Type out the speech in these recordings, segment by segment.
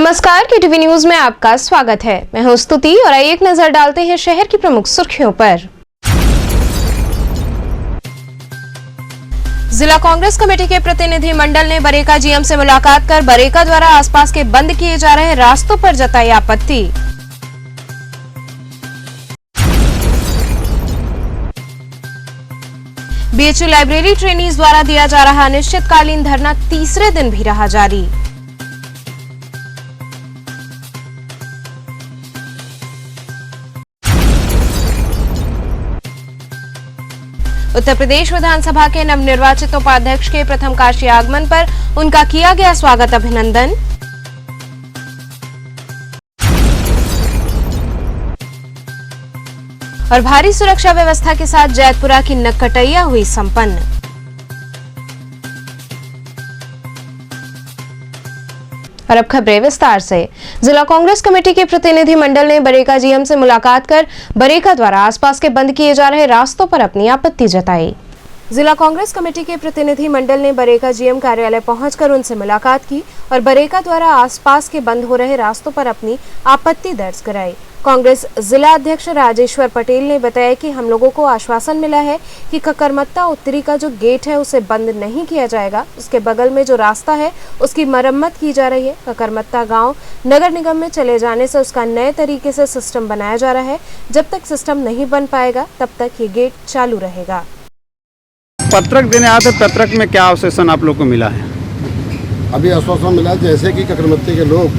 नमस्कार, KTV news में आपका स्वागत है। मैं हूं स्तुति और आइए एक नजर डालते हैं शहर की प्रमुख सुर्खियों पर। जिला कांग्रेस कमेटी के प्रतिनिधि मंडल ने बरेका जीएम से मुलाकात कर बरेका द्वारा आसपास के बंद किए जा रहे रास्तों पर जताई आपत्ति। बीएचयू लाइब्रेरी ट्रेनीज द्वारा दिया जा रहा अनिश्चितकालीन धरना तीसरे दिन भी रहा जारी। उत्तर प्रदेश विधानसभा के नवनिर्वाचित उपाध्यक्ष के प्रथम काशी आगमन पर उनका किया गया स्वागत अभिनंदन। और भारी सुरक्षा व्यवस्था के साथ जैतपुरा की नक्कटैया हुई संपन्न। और अब खबरें विस्तार से। जिला कांग्रेस कमेटी के प्रतिनिधि मंडल ने बरेका जीएम से मुलाकात कर बरेका द्वारा आसपास के बंद किए जा रहे रास्तों पर अपनी आपत्ति जताई। जिला कांग्रेस कमेटी के प्रतिनिधि मंडल ने बरेका जीएम कार्यालय पहुंचकर उनसे मुलाकात की और बरेका द्वारा आसपास के बंद हो रहे रास्तों पर अपनी आपत्ति दर्ज कराई। कांग्रेस जिला अध्यक्ष राजेश्वर पटेल ने बताया कि हम लोगों को आश्वासन मिला है कि ककरमत्ता उत्तरी का जो गेट है उसे बंद नहीं किया जाएगा। उसके बगल में जो रास्ता है उसकी मरम्मत की जा रही है। ककरमत्ता गांव नगर निगम में चले जाने से उसका नए तरीके से सिस्टम बनाया जा रहा है। जब तक सिस्टम नहीं बन पाएगा तब तक ये गेट चालू रहेगा। पत्रक देने आते, पत्रक में क्या आश्वासन आप लोग को मिला है? अभी आश्वासन मिला जैसे कि ककरमत्ते के लोग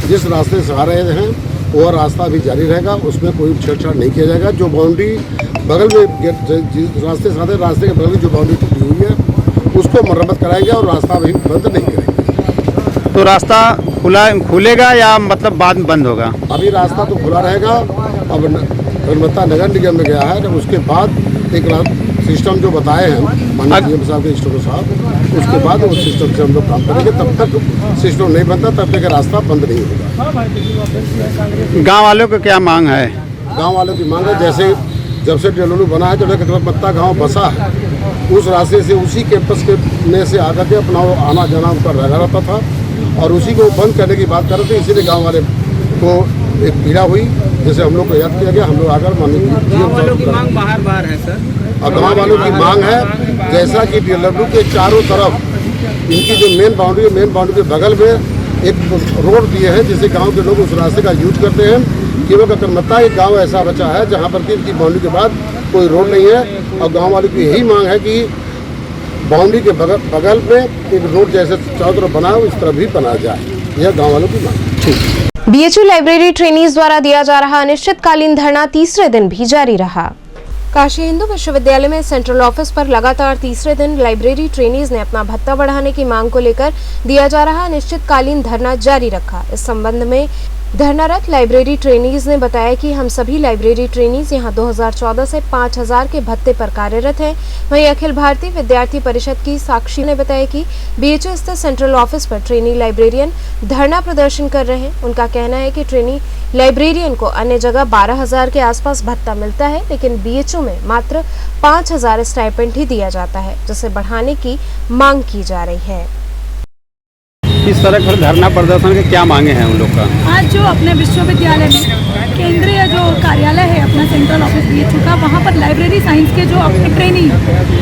जिस रास्ते से आ रहे हैं वो रास्ता भी जारी रहेगा, उसमें कोई छेड़छाड़ नहीं किया जाएगा। जो बाउंड्री बगल में जिस रास्ते से आते रास्ते के बगल में जो बाउंड्री टूटी हुई है उसको मरम्मत कराएंगे और रास्ता भी बंद नहीं करेंगे। तो रास्ता खुलेगा या मतलब बाद में बंद होगा? अभी रास्ता तो खुला रहेगा। अब ककरमत्ता नगर निगम में गया है, जब उसके बाद एक सिस्टम जो बताए हैं माननीय डीएम साहब के इंस्ट्रक्टर साहब, उसके बाद उस सिस्टम से हम लोग काम करेंगे। तब तक सिस्टम नहीं बनता तब तक रास्ता बंद नहीं होगा। गांव वालों को क्या मांग है? गांव वालों की मांग है जैसे जब से डेलोलू बना है, जब से ककरमत्ता गाँव बसा है उस रास्ते से उसी कैंपस के ने से आकर के अपना आना जाना उनका लगा रहता था और उसी को बंद करने की बात कर रहे थे। इसीलिए गाँव वाले को एक पीड़ा हुई, जैसे हम लोग को याद किया गया। हम लोग आकर गाँव वालों की मांग बार है सर। और गाँव वालों की मांग है जैसा कि डेलोलू के चारों तरफ इनकी जो मेन बाउंड्री के बगल में एक रोड दिए हैं जिससे गांव के लोग उस रास्ते का यूज करते हैं। केवल ककरमत्ता एक गांव ऐसा बचा है जहां पर इनकी बाउंड्री के बाद कोई रोड नहीं है और गांव वालों की यही मांग है कि बाउंड्री के बगल में एक रोड जैसे चारों तरफ बना है उस तरफ भी बनाया जाए। यह गाँव वालों की मांग है। बीएचयू लाइब्रेरी ट्रेनीज द्वारा दिया जा रहा अनिश्चितकालीन धरना तीसरे दिन भी जारी रहा। काशी हिंदू विश्वविद्यालय में सेंट्रल ऑफिस पर लगातार तीसरे दिन लाइब्रेरी ट्रेनीज ने अपना भत्ता बढ़ाने की मांग को लेकर दिया जा रहा अनिश्चितकालीन धरना जारी रखा। इस संबंध में धरनारत लाइब्रेरी ट्रेनीज ने बताया कि हम सभी लाइब्रेरी ट्रेनीज यहां 2014 से 5000 के भत्ते पर कार्यरत हैं। वहीं अखिल भारतीय विद्यार्थी परिषद की साक्षी ने बताया कि बीएचयू स्थित सेंट्रल ऑफिस पर ट्रेनी लाइब्रेरियन धरना प्रदर्शन कर रहे हैं। उनका कहना है कि ट्रेनी लाइब्रेरियन को अन्य जगह 12000 के आसपास भत्ता मिलता है, लेकिन बीएचयू में मात्र 5000 स्टाइपेंड ही दिया जाता है, जिसे बढ़ाने की मांग की जा रही है। इस तरह पर धरना प्रदर्शन के क्या मांगे हैं उन लोग का? आज जो अपने विश्वविद्यालय में केंद्रीय जो कार्यालय है अपना सेंट्रल ऑफिस बीएचयू का, वहाँ पर लाइब्रेरी साइंस के जो अपने ट्रेनी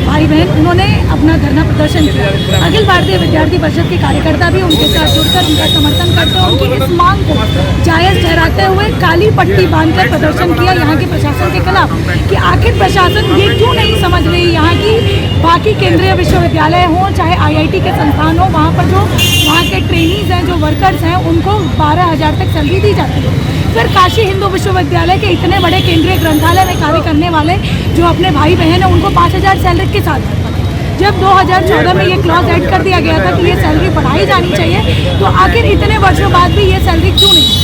भाई बहन उन्होंने अपना धरना प्रदर्शन किया। अखिल भारतीय विद्यार्थी परिषद के कार्यकर्ता भी उनके साथ जुड़कर उनका समर्थन करते हैं। उनकी इस मांग को जायज़ ठहराते हुए काली पट्टी बांधकर प्रदर्शन किया यहाँ के प्रशासन के खिलाफ कि आखिर प्रशासन ये क्यों नहीं समझ रही यहाँ की बाकी केंद्रीय विश्वविद्यालय हों चाहे IIT के संस्थान हो, वहाँ पर जो वहाँ के ट्रेनीज हैं जो वर्कर्स हैं उनको 12000 तक सैलरी दी जाती है। फिर काशी हिंदू विश्वविद्यालय के इतने बड़े केंद्रीय ग्रंथालय में कार्य करने वाले जो अपने भाई बहन हैं उनको 5000 सैलरी के साथ जब 2014 में ये क्लॉज ऐड कर दिया गया था कि ये सैलरी बढ़ाई जानी चाहिए, तो आखिर इतने वर्षों बाद भी ये सैलरी क्यों नहीं?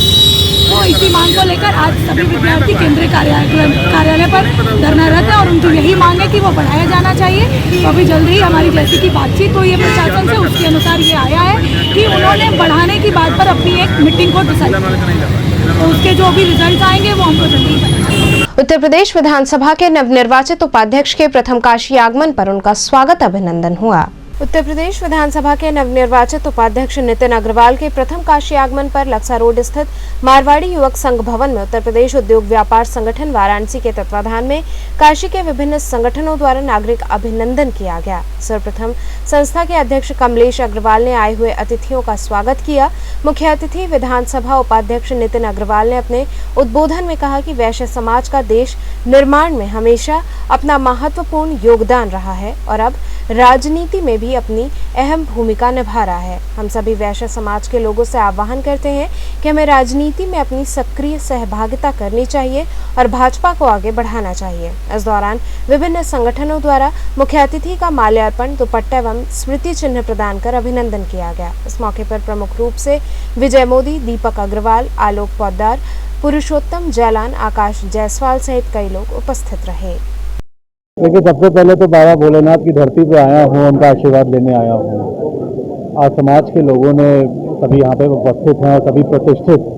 तो इसी मांग को लेकर आज सभी विद्यार्थी केंद्रीय कार्यालय पर धरनारत है और उनकी यही मांग है कि वो बढ़ाया जाना चाहिए। तो अभी जल्दी ही हमारी जैसी की बातचीत हुई है प्रशासन से, उसके अनुसार ये आया है कि उन्होंने बढ़ाने की बात पर अपनी एक मीटिंग को डिसाइड किया, तो उसके जो भी रिजल्ट आएंगे वो हमको जल्दी ही बताएंगे। उत्तर प्रदेश विधानसभा के नवनिर्वाचित उपाध्यक्ष के प्रथम काशी आगमन पर उनका स्वागत अभिनंदन हुआ। उत्तर प्रदेश विधानसभा के नवनिर्वाचित उपाध्यक्ष नितिन अग्रवाल के प्रथम काशी आगमन पर लक्सा रोड स्थित मारवाड़ी युवक संघ भवन में उत्तर प्रदेश उद्योग व्यापार संगठन वाराणसी के तत्वाधान में काशी के विभिन्न संगठनों द्वारा नागरिक अभिनंदन किया गया। सर्वप्रथम संस्था के अध्यक्ष कमलेश अग्रवाल ने आए हुए अतिथियों का स्वागत किया। मुख्य अतिथि विधानसभा उपाध्यक्ष नितिन अग्रवाल ने अपने उद्बोधन में कहा कि वैश्य समाज का देश निर्माण में हमेशा अपना महत्वपूर्ण योगदान रहा है और अब राजनीति में भी अपनी अहम भूमिका निभा रहा है। हम सभी वैश्य समाज के लोगों से आह्वान करते हैं कि हमें राजनीति में अपनी सक्रिय सहभागिता करनी चाहिए और भाजपा को आगे बढ़ाना चाहिए। इस दौरान विभिन्न संगठनों द्वारा मुख्य अतिथि का माल्यार्पण, दुपट्टा एवं स्मृति चिन्ह प्रदान कर अभिनंदन किया गया। इस मौके पर प्रमुख रूप से विजय मोदी, दीपक अग्रवाल, आलोक पोद्दार, पुरुषोत्तम जैलान, आकाश जायसवाल सहित कई लोग उपस्थित रहे। देखिए, सबसे पहले तो बाबा भोलेनाथ की धरती पे आया हूँ, उनका आशीर्वाद लेने आया हूँ। आज समाज के लोगों ने सभी यहाँ पे उपस्थित हैं और सभी प्रतिष्ठित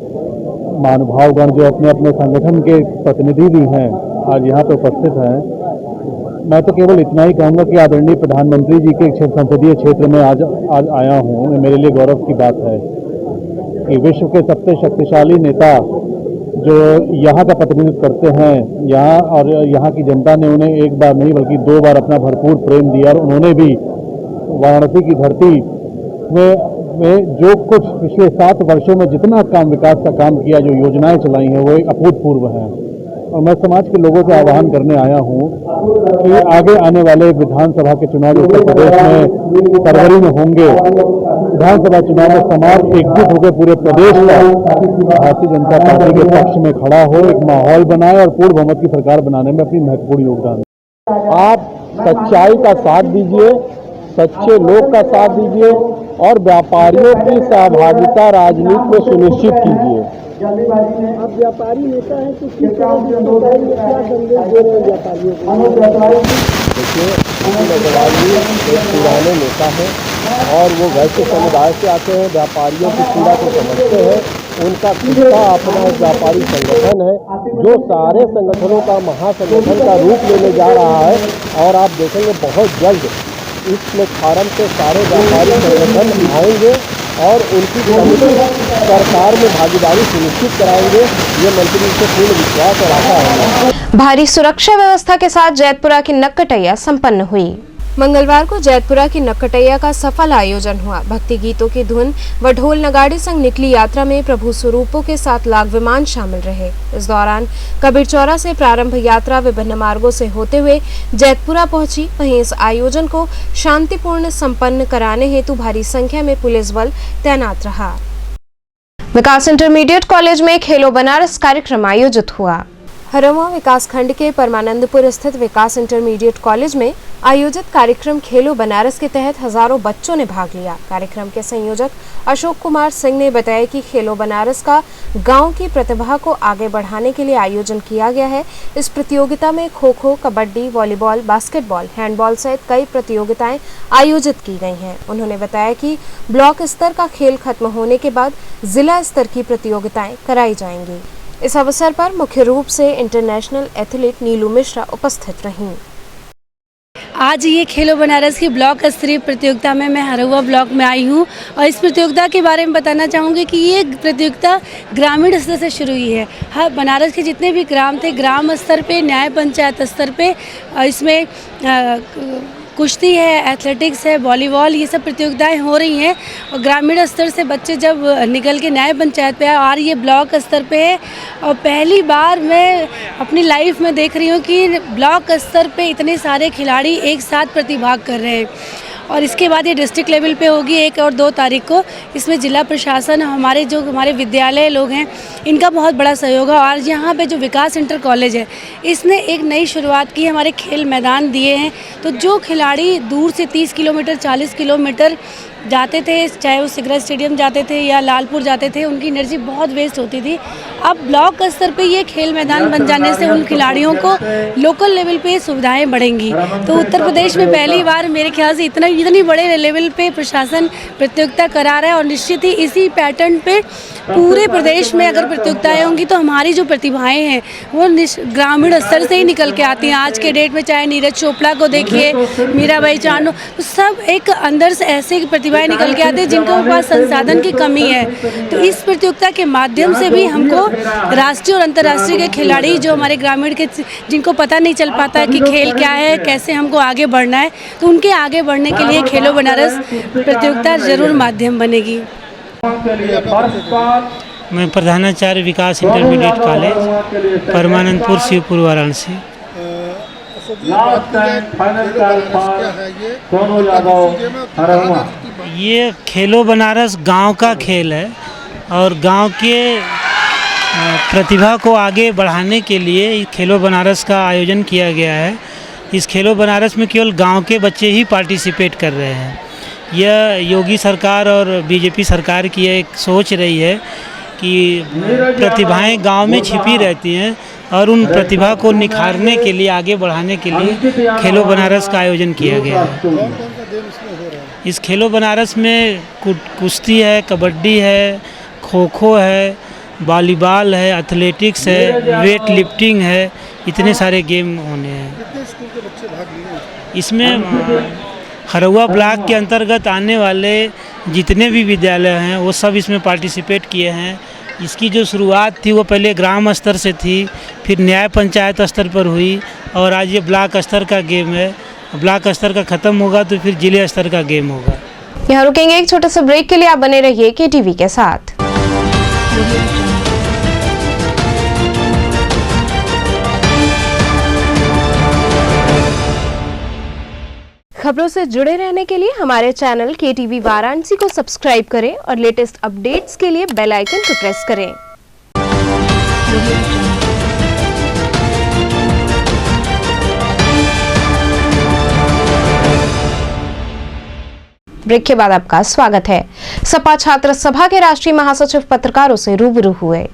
महानुभावगण जो अपने अपने संगठन के प्रतिनिधि भी हैं आज यहाँ पे उपस्थित हैं। मैं तो केवल इतना ही कहूँगा कि आदरणीय प्रधानमंत्री जी के संसदीय क्षेत्र में आज आया हूँ। मेरे लिए गौरव की बात है कि विश्व के सबसे शक्तिशाली नेता जो यहाँ का प्रतिनिधित्व करते हैं यहाँ की जनता ने उन्हें एक बार नहीं बल्कि 2 बार अपना भरपूर प्रेम दिया और उन्होंने भी वाराणसी की धरती में जो कुछ पिछले 7 वर्षों में जितना विकास का काम किया, जो योजनाएं चलाई हैं, वो एक अभूतपूर्व हैं। और मैं समाज के लोगों से आह्वान करने आया हूँ कि आगे आने वाले विधानसभा के चुनाव उत्तर प्रदेश में फरवरी में होंगे। विधानसभा चुनाव में समाज एकजुट होकर पूरे प्रदेश का भारतीय जनता पार्टी के पक्ष में खड़ा हो, एक माहौल बनाए और पूर्ण बहुमत की सरकार बनाने में अपनी महत्वपूर्ण योगदान दें। आप सच्चाई का साथ दीजिए, सच्चे लोग का साथ दीजिए और व्यापारियों की सहभागिता राजनीति में सुनिश्चित कीजिए। आप व्यापारी नेता हैं तो किस तरह की सरकारी में क्या संदेश दे रहे हैं व्यापारियों को? देखिए, नितिन अग्रवाल जी एक पुराने नेता हैं और वो वैश्य समुदाय से आते हैं, व्यापारियों की पीड़ा को समझते हैं। उनका किस्सा अपना एक व्यापारी संगठन है जो सारे संगठनों का महासंगठन का रूप लेने जा रहा है और आप देखेंगे बहुत जल्द इस प्लेटफार्म से सारे व्यापारी संगठन आएंगे और उनकी समुचित सरकार में भागीदारी सुनिश्चित कराएंगे। ये मंत्री से पूर्ण विश्वास और आशा है। भारी सुरक्षा व्यवस्था के साथ जैतपुरा की नक्कटैया संपन्न हुई। मंगलवार को जैतपुरा की नक्कटैया का सफल आयोजन हुआ। भक्ति गीतों की धुन व ढोल नगाड़े संग निकली यात्रा में प्रभु स्वरूपों के 7 लाख विमान शामिल रहे। इस दौरान कबीरचौरा से प्रारंभ यात्रा विभिन्न मार्गों से होते हुए जैतपुरा पहुंची। वहीं इस आयोजन को शांतिपूर्ण संपन्न कराने हेतु भारी संख्या में पुलिस बल तैनात रहा। विकास इंटरमीडिएट कॉलेज में खेलो बनारस कार्यक्रम आयोजित हुआ। हरोमा विकासखंड के परमानंदपुर स्थित विकास इंटरमीडिएट कॉलेज में आयोजित कार्यक्रम खेलो बनारस के तहत हजारों बच्चों ने भाग लिया। कार्यक्रम के संयोजक अशोक कुमार सिंह ने बताया कि खेलो बनारस का गांव की प्रतिभा को आगे बढ़ाने के लिए आयोजन किया गया है। इस प्रतियोगिता में kho-kho, kabaddi, volleyball, basketball, handball सहित कई प्रतियोगिताएं आयोजित की गई हैं। उन्होंने बताया कि ब्लॉक स्तर का खेल खत्म होने के बाद जिला स्तर की प्रतियोगिताएं कराई जाएंगी। इस अवसर पर मुख्य रूप से इंटरनेशनल एथलीट नीलू मिश्रा उपस्थित रहीं। आज ये खेलो बनारस की ब्लॉक स्तरीय प्रतियोगिता में मैं हरुआ ब्लॉक में आई हूँ और इस प्रतियोगिता के बारे में बताना चाहूँगी कि ये प्रतियोगिता ग्रामीण स्तर से शुरू हुई है। हर बनारस के जितने भी ग्राम थे, ग्राम स्तर पे, न्याय पंचायत स्तर पे इसमें कुश्ती है, एथलेटिक्स है, वॉलीबॉल, ये सब प्रतियोगिताएं हो रही हैं और ग्रामीण स्तर से बच्चे जब निकल के न्याय पंचायत पे और ये ब्लॉक स्तर पे है और पहली बार मैं अपनी लाइफ में देख रही हूँ कि ब्लॉक स्तर पे इतने सारे खिलाड़ी एक साथ प्रतिभाग कर रहे हैं। और इसके बाद ये डिस्ट्रिक्ट लेवल पे होगी 1 और 2 तारीख को। इसमें जिला प्रशासन, हमारे विद्यालय लोग हैं, इनका बहुत बड़ा सहयोग है। और यहाँ पे जो विकास इंटर कॉलेज है, इसने एक नई शुरुआत की, हमारे खेल मैदान दिए हैं। तो जो खिलाड़ी दूर से 30 किलोमीटर 40 किलोमीटर जाते थे, चाहे वो सिगरा स्टेडियम जाते थे या लालपुर जाते थे, उनकी एनर्जी बहुत वेस्ट होती थी। अब ब्लॉक स्तर पे ये खेल मैदान बन जाने से उन खिलाड़ियों को लोकल लेवल पे सुविधाएं बढ़ेंगी। तो उत्तर प्रदेश में पहली बार मेरे ख्याल से इतनी बड़े लेवल पे प्रशासन प्रतियोगिता करा रहा है और निश्चित ही इसी पैटर्न पे पूरे प्रदेश में अगर प्रतियोगिताएं होंगी तो हमारी जो प्रतिभाएं हैं वो ग्रामीण स्तर से ही निकल के आती हैं। आज के डेट में चाहे नीरज चोपड़ा को देखिए, मीराबाई चानू, तो सब एक अंदर से ऐसे प्रतिभाएं निकल के आती हैं जिनके पास संसाधन की कमी है। तो इस प्रतियोगिता के माध्यम से भी हमको राष्ट्रीय और अंतर्राष्ट्रीय के खिलाड़ी जो हमारे ग्रामीण के जिनको पता नहीं चल पाता है कि खेल क्या है, कैसे हमको आगे बढ़ना है, तो उनके आगे बढ़ने के लिए खेलो बनारस प्रतियोगिता जरूर माध्यम बनेगी। मैं प्रधानाचार्य विकास इंटरमीडिएट कॉलेज परमानंदपुर शिवपुर वाराणसी। ये खेलो बनारस गांव का खेल है और गांव के प्रतिभा को आगे बढ़ाने के लिए खेलो बनारस का आयोजन किया गया है। इस खेलो बनारस में केवल गांव के बच्चे ही पार्टिसिपेट कर रहे हैं। यह योगी सरकार और बीजेपी सरकार की एक सोच रही है कि प्रतिभाएं गांव में छिपी रहती हैं और उन प्रतिभा को निखारने के लिए, आगे बढ़ाने के लिए खेलो बनारस का आयोजन किया गया है। इस खेलो बनारस में कुश्ती है, कबड्डी है, खो खो है, वॉलीबॉल है, एथलेटिक्स है, वेट लिफ्टिंग है, इतने सारे गेम होने हैं। इसमें हरौआ ब्लॉक के अंतर्गत आने वाले जितने भी विद्यालय हैं वो सब इसमें पार्टिसिपेट किए हैं। इसकी जो शुरुआत थी वो पहले ग्राम स्तर से थी, फिर न्याय पंचायत स्तर पर हुई और आज ये ब्लॉक स्तर का गेम है। ब्लॉक स्तर का ख़त्म होगा तो फिर जिले स्तर का गेम होगा। यहाँ रुकेंगे एक छोटे से ब्रेक के लिए, आप बने रहिए KTV के साथ। खबरों से जुड़े रहने के लिए हमारे चैनल KTV वाराणसी को सब्सक्राइब करें और लेटेस्ट अपडेट्स के लिए बेल आइकन को प्रेस करें। ब्रेक के बाद आपका स्वागत है। सपा छात्र सभा के राष्ट्रीय महासचिव पत्रकारों से रूबरू हुए।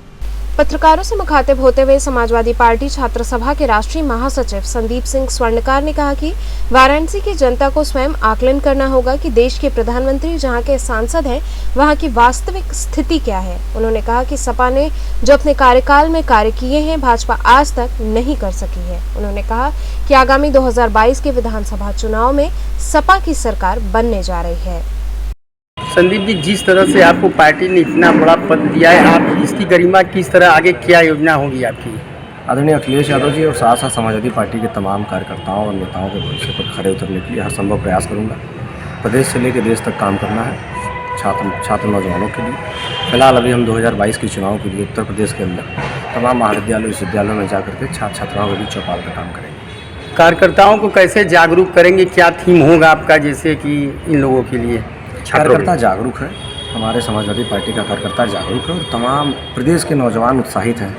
पत्रकारों से मुखातिब होते हुए समाजवादी पार्टी छात्र सभा के राष्ट्रीय महासचिव संदीप सिंह स्वर्णकार ने कहा कि वाराणसी की जनता को स्वयं आकलन करना होगा कि देश के प्रधानमंत्री जहां के सांसद हैं वहां की वास्तविक स्थिति क्या है। उन्होंने कहा कि सपा ने जो अपने कार्यकाल में कार्य किए हैं भाजपा आज तक नहीं कर सकी है। उन्होंने कहा कि आगामी 2022 के विधानसभा चुनाव में सपा की सरकार बनने जा रही है। संदीप जी, जिस तरह से आपको पार्टी ने इतना बड़ा पद दिया है, आप इसकी गरिमा किस तरह, आगे क्या योजना होगी आपकी? आदरणीय अखिलेश यादव जी और साथ साथ समाजवादी पार्टी के तमाम कार्यकर्ताओं और नेताओं के भविष्य पर खड़े उतरने के लिए हर संभव प्रयास करूंगा। प्रदेश से लेकर देश तक काम करना है छात्र नौजवानों के लिए। फिलहाल अभी हम 2022 के चुनाव के लिए उत्तर प्रदेश के अंदर तमाम महाविद्यालय विश्वविद्यालयों में जा करके छात्र छात्राओं के बीच चौपाल का काम करेंगे। कार्यकर्ताओं को कैसे जागरूक करेंगे, क्या थीम होगा आपका, जैसे कि इन लोगों के लिए? कार्यकर्ता जागरूक है, हमारे समाजवादी पार्टी का कार्यकर्ता जागरूक है और तमाम प्रदेश के नौजवान उत्साहित हैं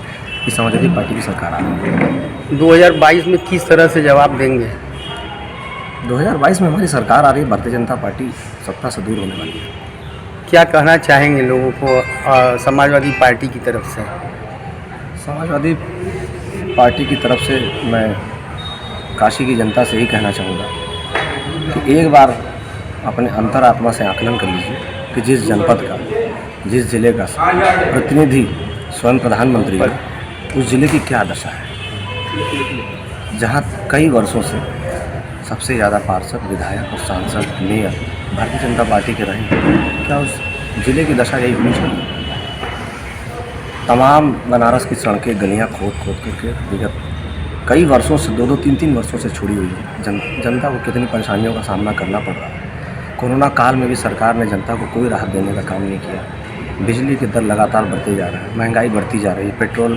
कि समाजवादी पार्टी की सरकार आ रही है। 2022 में किस तरह से जवाब देंगे? 2022 में हमारी सरकार आ रही है, भारतीय जनता पार्टी सत्ता से दूर होने वाली है। क्या कहना चाहेंगे लोगों को समाजवादी पार्टी की तरफ से? समाजवादी पार्टी की तरफ से मैं काशी की जनता से ही कहना चाहूँगा कि एक बार अपने अंतरात्मा से आकलन कर लीजिए कि जिस जनपद का, जिस जिले का प्रतिनिधि स्वयं प्रधानमंत्री है, उस जिले की क्या दशा है, जहाँ कई वर्षों से सबसे ज़्यादा पार्षद, विधायक और सांसद, मेयर भारतीय जनता पार्टी के रहे। क्या उस जिले की दशा यही होनी चाहिए? तमाम बनारस की सड़कें, गलियाँ खोद करके विगत कई वर्षों से 2-2, 3-3 वर्षों से छोड़ी हुई है। जनता को कितनी परेशानियों का सामना करना पड़ रहा है। कोरोना काल में भी सरकार ने जनता को कोई राहत देने का काम नहीं किया। बिजली के दर लगातार बढ़ते जा रहे हैं, महंगाई बढ़ती जा रही है, पेट्रोल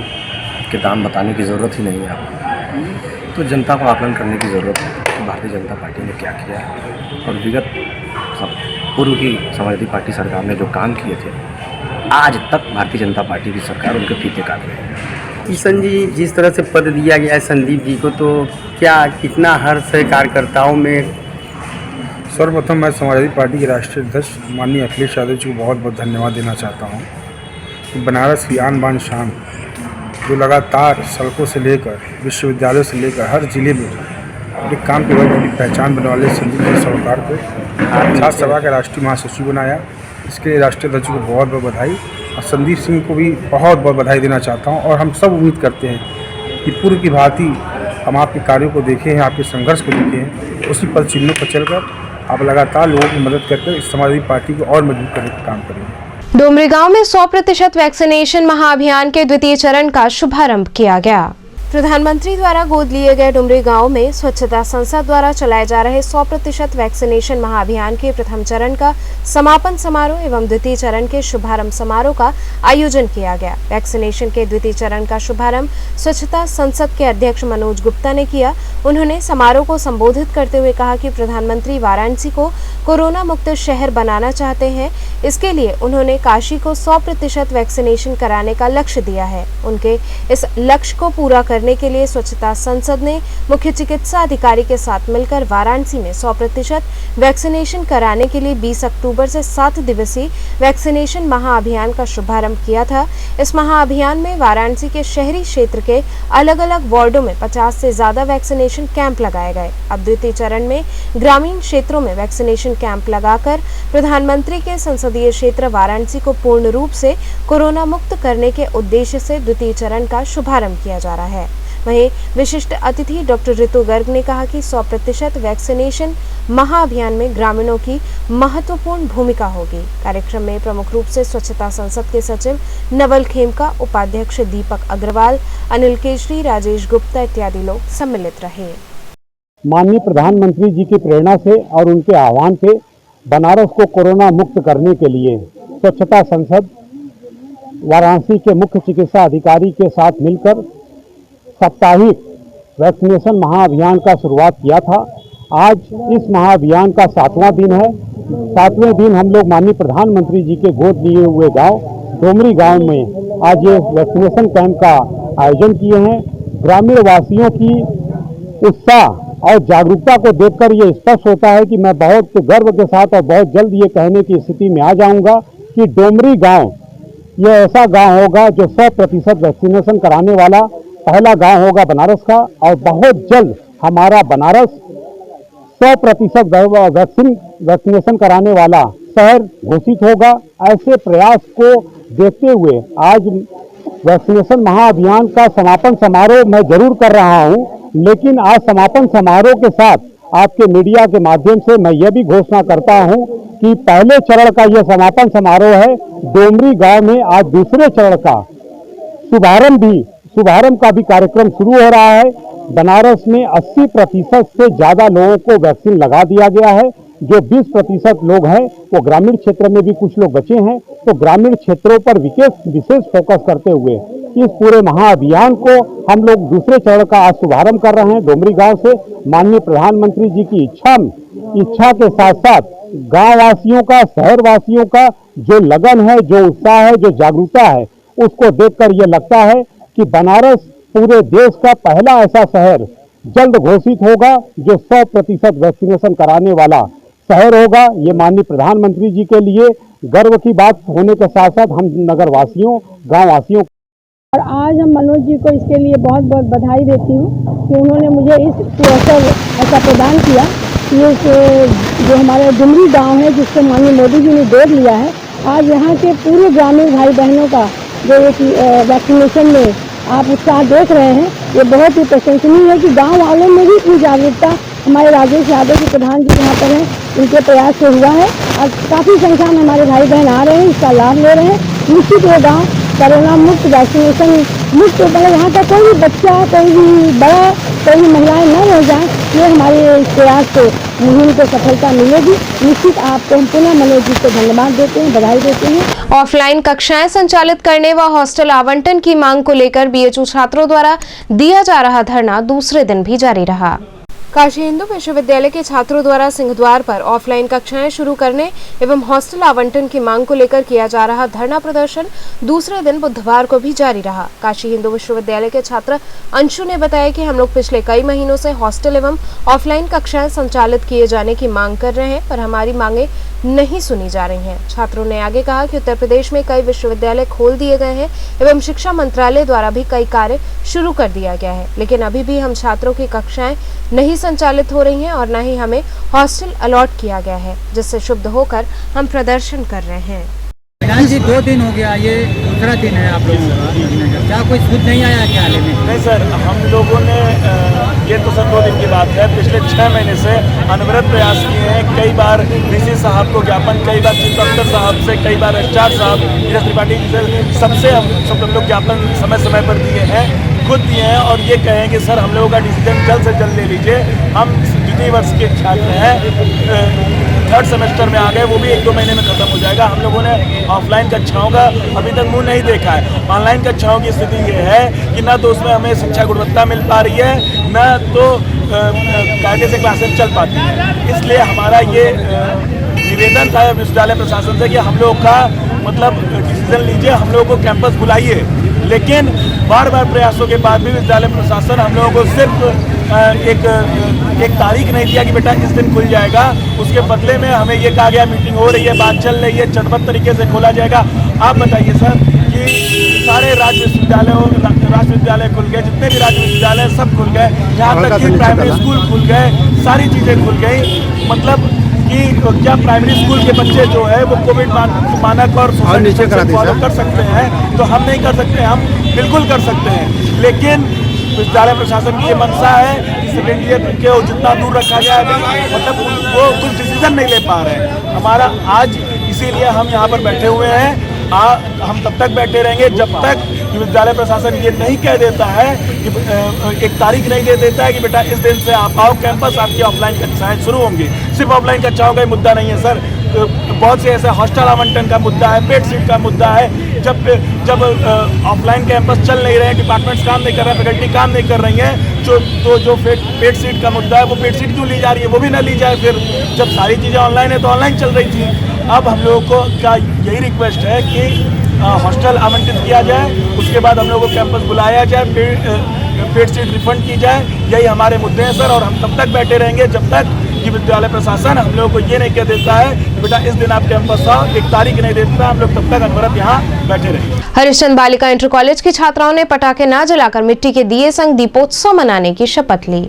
के दाम बताने की ज़रूरत ही नहीं है आपको। तो जनता को आकलन करने की ज़रूरत है कि भारतीय जनता पार्टी ने क्या किया है और विगत पूर्व की समाजवादी पार्टी सरकार ने जो काम किए थे, आज तक भारतीय जनता पार्टी की सरकार उनके फीते काट रही है। किशन जी, जिस तरह से पद दिया गया है संदीप जी को, तो क्या कितना हर्ष है कार्यकर्ताओं में? सर्वप्रथम मैं समाजवादी पार्टी के राष्ट्रीय अध्यक्ष माननीय अखिलेश यादव जी को बहुत बहुत धन्यवाद देना चाहता हूँ कि बनारस की आन बान शान जो लगातार सड़कों से लेकर विश्वविद्यालयों से लेकर हर जिले में अपने काम के वजह अपनी पहचान बनने वाले संदीप जी सरकार को छात्र सभा का राष्ट्रीय महासचिव बनाया। इसके लिए राष्ट्रीय अध्यक्ष को बहुत बहुत बधाई और संदीप सिंह को भी बहुत बहुत बधाई देना चाहता हूँ। और हम सब उम्मीद करते हैं कि पूर्व की भांति हम आपके कार्यों को देखे हैं, आपके संघर्ष को देखे हैं, उसी पद चिन्हों पर चलकर आप लगातार लोगों की मदद करके इस समाजवादी पार्टी को और मजबूत करने का काम करेंगे। डोमरी गांव में 100% वैक्सीनेशन महाअभियान के द्वितीय चरण का शुभारंभ किया गया। प्रधानमंत्री द्वारा गोद लिए गए डुमरी गांव में स्वच्छता संसद द्वारा चलाए जा रहे 100% वैक्सीनेशन महाअभियान के प्रथम चरण का समापन समारोह एवं द्वितीय चरण के शुभारंभ समारोह का आयोजन किया गया। वैक्सीनेशन के द्वितीय चरण का शुभारंभ स्वच्छता संसद के अध्यक्ष मनोज गुप्ता ने किया। उन्होंने समारोह को संबोधित करते हुए कहा कि प्रधानमंत्री वाराणसी को कोरोना मुक्त शहर बनाना चाहते हैं। इसके लिए उन्होंने काशी को 100% वैक्सीनेशन कराने का लक्ष्य दिया है। उनके इस लक्ष्य को पूरा करने के लिए स्वच्छता संसद ने मुख्य चिकित्सा अधिकारी के साथ मिलकर वाराणसी में 100% वैक्सीनेशन कराने के लिए 20 अक्टूबर से 7 दिवसीय वैक्सीनेशन महाअभियान का शुभारंभ किया था। इस महाअभियान में वाराणसी के शहरी क्षेत्र के अलग अलग वार्डों में 50 से ज्यादा वैक्सीनेशन कैंप लगाए गए। अब द्वितीय चरण में ग्रामीण क्षेत्रों में वैक्सीनेशन कैंप लगाकर प्रधानमंत्री के संसदीय क्षेत्र वाराणसी को पूर्ण रूप से कोरोना मुक्त करने के उद्देश्य से द्वितीय चरण का शुभारंभ किया जा रहा है। वहीं विशिष्ट अतिथि डॉक्टर ऋतु गर्ग ने कहा कि 100% वैक्सीनेशन महाअभियान में ग्रामीणों की महत्वपूर्ण भूमिका होगी। कार्यक्रम में प्रमुख रूप से स्वच्छता संसद के सचिव नवल खेमका, उपाध्यक्ष दीपक अग्रवाल, अनिल केजरी, राजेश गुप्ता इत्यादि लोग सम्मिलित रहे। माननीय प्रधानमंत्री जी की प्रेरणा से और उनके आह्वान पे बनारस को कोरोना मुक्त करने के लिए स्वच्छता संसद वाराणसी के मुख्य चिकित्सा अधिकारी के साथ मिलकर साप्ताहिक वैक्सीनेशन महाअभियान का शुरुआत किया था। आज इस महाअभियान का 7वां दिन है। 7वें दिन हम लोग माननीय प्रधानमंत्री जी के गोद लिए हुए गांव डोमरी गांव में आज ये वैक्सीनेशन कैंप का आयोजन किए हैं। ग्रामीण वासियों की उत्साह और जागरूकता को देखकर ये स्पष्ट होता है कि मैं बहुत गर्व के साथ और बहुत जल्द ये कहने की स्थिति में आ जाऊंगा कि डोमरी गांव ये ऐसा गांव होगा जो 100% वैक्सीनेशन कराने वाला पहला गांव होगा बनारस का। और बहुत जल्द हमारा बनारस 100% वैक्सीनेशन कराने वाला शहर घोषित होगा। ऐसे प्रयास को देखते हुए आज वैक्सीनेशन महाअभियान का समापन समारोह मैं जरूर कर रहा हूं, लेकिन आज समापन समारोह के साथ आपके मीडिया के माध्यम से मैं यह भी घोषणा करता हूं कि पहले चरण का यह समापन समारोह है। डोमरी गांव में आज दूसरे चरण का शुभारंभ का भी कार्यक्रम शुरू हो रहा है। बनारस में 80% से ज़्यादा लोगों को वैक्सीन लगा दिया गया है। जो 20% लोग हैं वो ग्रामीण क्षेत्र में भी कुछ लोग बचे हैं। तो ग्रामीण क्षेत्रों पर विशेष फोकस करते हुए इस पूरे महाअभियान को हम लोग दूसरे चरण का आज शुभारंभ कर रहे हैं डोमरी गांव से। माननीय प्रधानमंत्री जी की इच्छा के साथ साथ गाँव वासियों का, शहर वासियों का जो लगन है, जो उत्साह है, जो जागरूकता है, उसको देखकर ये लगता है कि बनारस पूरे देश का पहला ऐसा शहर जल्द घोषित होगा जो 100% वैक्सीनेशन कराने वाला शहर होगा। ये माननीय प्रधानमंत्री जी के लिए गर्व की बात होने के साथ साथ हम नगर वासियों, गाँव वासियों और आज हम मनोज जी को इसके लिए बहुत बहुत बधाई देती हूँ कि उन्होंने मुझे इस अवसर ऐसा प्रदान किया कि जो हमारे डुमरी गांव है जिसको माननीय मोदी जी ने गोद लिया है, आज यहाँ के पूरे ग्रामीण भाई बहनों का जो एक वैक्सीनेशन में आप उत्साह देख रहे हैं, ये बहुत ही प्रशंसनीय है कि गांव वालों में भी इतनी जागरूकता हमारे राजेश यादव जी प्रधान जी यहाँ पर हैं, उनके प्रयास से हुआ है और काफ़ी संख्या में हमारे भाई बहन आ रहे हैं, इसका लाभ ले रहे हैं। निश्चित ये गाँव कोरोना मुक्त, वैक्सीनेशन मुक्त, मतलब यहाँ का कोई भी बच्चा, कोई भी बड़ा, कोई भी महिलाएं न रह जाएं, ये हमारे इस प्रयास से मुहिम को सफलता मिलेगी। निश्चित आपको हम पुनः मनोज जी को धन्यवाद देते हैं, बधाई देते हैं। ऑफलाइन कक्षाएं संचालित करने व हॉस्टल आवंटन की मांग को लेकर बीएचयू छात्रों द्वारा दिया जा रहा धरना दूसरे दिन भी जारी रहा। काशी हिंदू विश्वविद्यालय के छात्रों द्वारा सिंहद्वार पर ऑफलाइन कक्षाएं शुरू करने एवं हॉस्टल आवंटन की मांग को लेकर किया जा रहा धरना प्रदर्शन दूसरे दिन बुधवार को भी जारी रहा। काशी हिंदू विश्वविद्यालय के छात्र अंशु ने बताया कि हम लोग पिछले कई महीनों से हॉस्टल एवं ऑफलाइन कक्षाएं संचालित किए जाने की मांग कर रहे हैं, पर हमारी मांगे नहीं सुनी जा रही हैं। छात्रों ने आगे कहा कि उत्तर प्रदेश में कई विश्वविद्यालय खोल दिए गए हैं एवं शिक्षा मंत्रालय द्वारा भी कई कार्य शुरू कर दिया गया है, लेकिन अभी भी हम छात्रों की कक्षाएं नहीं संचालित हो रही हैं और न ही हमें हॉस्टल अलॉट किया गया है, जिससे शुद्ध होकर हम प्रदर्शन कर रहे हैं। जी 2 दिन हो गया, ये दूसरा दिन है आप लोगों का, क्या कोई सूद नहीं आया क्या हाल में? नहीं सर, हम लोगों ने ये तो सर 2 दिन की बात है, पिछले 6 महीने से अनवरत प्रयास किए हैं। कई बार डीसी साहब को ज्ञापन, कई बार चीफ डॉक्टर साहब से, कई बार एचआर साहब, नीरज त्रिपाठी से, सबसे हम सब लोग ज्ञापन समय समय पर दिए हैं, खुद दिए हैं और ये कहें कि सर हम लोगों का डिसीजन जल्द से जल्द ले लीजिए। हम द्वितीय वर्ष के छात्र हैं, 3rd सेमेस्टर में आ गए, वो भी 1-2 महीने में ख़त्म हो जाएगा। हम लोगों ने ऑफलाइन कक्षाओं का अभी तक मुंह नहीं देखा है। ऑनलाइन कक्षाओं की स्थिति ये है कि ना तो उसमें हमें शिक्षा गुणवत्ता मिल पा रही है, ना तो कायदे से क्लासेस चल पाती है। इसलिए हमारा ये निवेदन था विश्वविद्यालय प्रशासन से कि हम लोग का मतलब डिसीजन लीजिए, हम लोगों को कैंपस बुलाइए। लेकिन बार बार प्रयासों के बाद भी विद्यालय प्रशासन हम लोगों को सिर्फ एक तारीख नहीं दिया कि बेटा इस दिन खुल जाएगा। उसके बदले में हमें ये कहा गया मीटिंग हो रही है, बात चल रही है, चरणबद्ध तरीके से खोला जाएगा। आप बताइए सर कि सारे राज्य विश्वविद्यालय खुल गए, जितने भी राज्य विश्वविद्यालय सब खुल गए, यहाँ तक कि प्राइमरी स्कूल खुल गए, सारी चीज़ें खुल गई। मतलब कि क्या प्राइमरी स्कूल के बच्चे जो है वो कोविड मानक और सोशल डिस्टेंसिंग फॉलो कर सकते हैं? तो हम नहीं कर सकते, हम बिल्कुल कर सकते हैं। लेकिन विद्यालय प्रशासन की ये मंशा है कि सेकेंड ईयर को जितना दूर रखा जाए, मतलब वो कुछ डिसीजन नहीं ले पा रहे हैं। हमारा आज इसीलिए हम यहाँ पर बैठे हुए हैं। हम तब तक बैठे रहेंगे जब तक कि विद्यालय प्रशासन ये नहीं कह देता है कि एक तारीख नहीं दे देता है कि बेटा इस दिन से आप आओ कैंपस, आपकी ऑफलाइन कक्षाएं शुरू होंगी। सिर्फ ऑफलाइन कक्षाओं का ही मुद्दा नहीं है सर, बहुत से ऐसे हॉस्टल आवंटन का मुद्दा है, पेड सीट का मुद्दा है। जब ऑफलाइन कैंपस चल नहीं रहे हैं, डिपार्टमेंट्स काम नहीं कर रहे हैं, फैकल्टी काम नहीं कर रही हैं, जो पेड सीट का मुद्दा है, वो पेड सीट क्यों ली जा रही है, वो भी ना ली जाए। फिर जब सारी चीज़ें ऑनलाइन है तो ऑनलाइन चल रही थी। अब हम लोगों को क्या यही रिक्वेस्ट है कि हॉस्टल आवंटित किया जाए, उसके बाद हम लोगों को कैंपस बुलाया जाए, पेड सीट रिफंड की जाए। यही हमारे मुद्दे हैं सर, और हम तब तक बैठे रहेंगे जब तक कि विद्यालय प्रशासन हम लोगों को ये नहीं कह देता है कि बेटा इस दिन आप कैंपस आओ, एक तारीख नहीं देता। हम लोग तब तक अनवरत यहाँ बैठे रहेंगे। हरिश्चंद्र बालिका इंटर कॉलेज की छात्राओं ने पटाखे ना जलाकर मिट्टी के दिए संग दीपोत्सव मनाने की शपथ ली।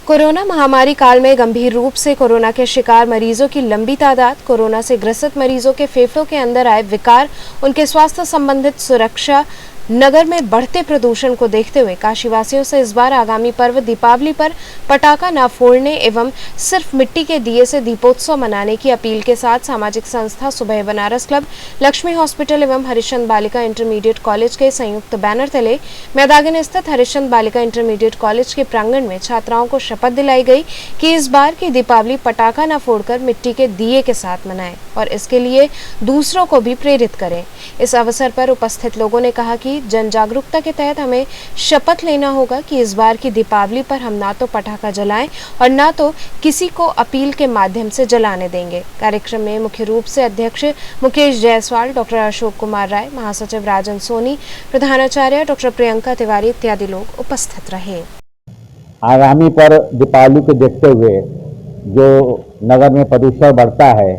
कोरोना महामारी काल में गंभीर रूप से कोरोना के शिकार मरीजों की लंबी तादाद, कोरोना से ग्रसित मरीजों के फेफड़ों के अंदर आए विकार, उनके स्वास्थ्य संबंधित सुरक्षा, नगर में बढ़ते प्रदूषण को देखते हुए काशीवासियों से इस बार आगामी पर्व दीपावली पर पटाखा न फोड़ने एवं सिर्फ मिट्टी के दिए से दीपोत्सव मनाने की अपील के साथ सामाजिक संस्था सुबह बनारस क्लब, लक्ष्मी हॉस्पिटल एवं हरिश्चंद्र बालिका इंटरमीडिएट कॉलेज के संयुक्त बैनर तले मैदान स्थित हरिश्चंद्र बालिका इंटरमीडिएट कॉलेज के प्रांगण में छात्राओं को शपथ दिलाई गई कि इस बार की दीपावली पटाखा न फोड़कर मिट्टी के दिए के साथ मनाएं और इसके लिए दूसरों को भी प्रेरित करें। इस अवसर पर उपस्थित लोगों ने कहा कि जन जागरूकता के तहत हमें शपथ लेना होगा कि इस बार की दीपावली पर हम ना तो पटाखा जलाएं और ना तो किसी को अपील के माध्यम से जलाने देंगे। कार्यक्रम में मुख्य रूप से अध्यक्ष मुकेश जायसवाल, डॉक्टर अशोक कुमार राय, महासचिव राजन सोनी, प्रधानाचार्य डॉक्टर प्रियंका तिवारी इत्यादि लोग उपस्थित रहे। आगामी पर दीपावली को देखते हुए जो नगर में प्रदूषण बढ़ता है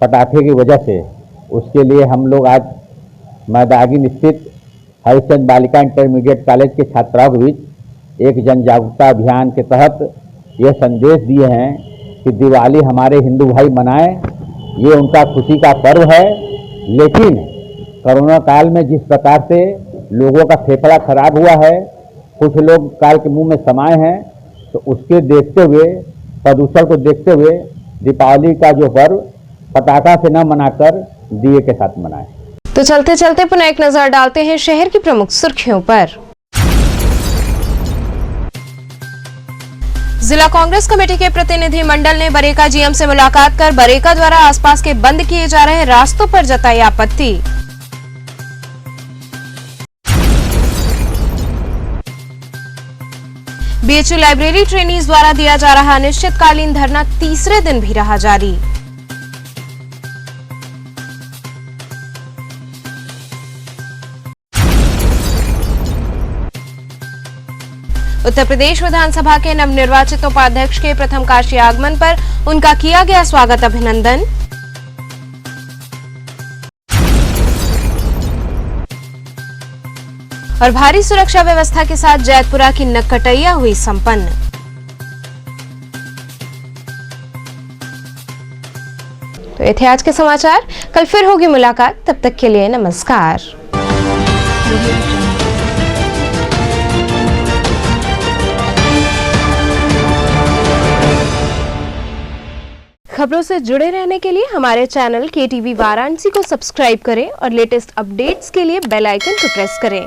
पटाखे की वजह से, उसके लिए हम लोग आज मैदान स्थित हरिश्चंद्र बालिका इंटरमीडिएट कॉलेज के छात्राओं के बीच एक जन जागरूकता अभियान के तहत ये संदेश दिए हैं कि दिवाली हमारे हिंदू भाई मनाएं, ये उनका खुशी का पर्व है। लेकिन कोरोना काल में जिस प्रकार से लोगों का फेफड़ा खराब हुआ है, कुछ लोग काल के मुंह में समाये हैं, तो उसके देखते हुए, प्रदूषण को देखते हुए दीपावली का जो पर्व पटाखा से न मनाकर दिए के साथ मनाएं। तो चलते चलते पुनः एक नजर डालते हैं शहर की प्रमुख सुर्खियों पर। जिला कांग्रेस कमेटी के प्रतिनिधि मंडल ने बरेका जीएम से मुलाकात कर बरेका द्वारा आसपास के बंद किए जा रहे रास्तों पर जताई आपत्ति। बीएचयू लाइब्रेरी ट्रेनीज द्वारा दिया जा रहा अनिश्चितकालीन धरना तीसरे दिन भी रहा जारी। उत्तर प्रदेश विधानसभा के नवनिर्वाचित उपाध्यक्ष के प्रथम काशी आगमन पर उनका किया गया स्वागत अभिनंदन। और भारी सुरक्षा व्यवस्था के साथ जैतपुरा की नक्कटैया हुई संपन्न। तो ये थे आज के समाचार। कल फिर होगी मुलाकात, तब तक के लिए नमस्कार। खबरों से जुड़े रहने के लिए हमारे चैनल KTV वाराणसी को सब्सक्राइब करें और लेटेस्ट अपडेट्स के लिए बेल आइकन को प्रेस करें।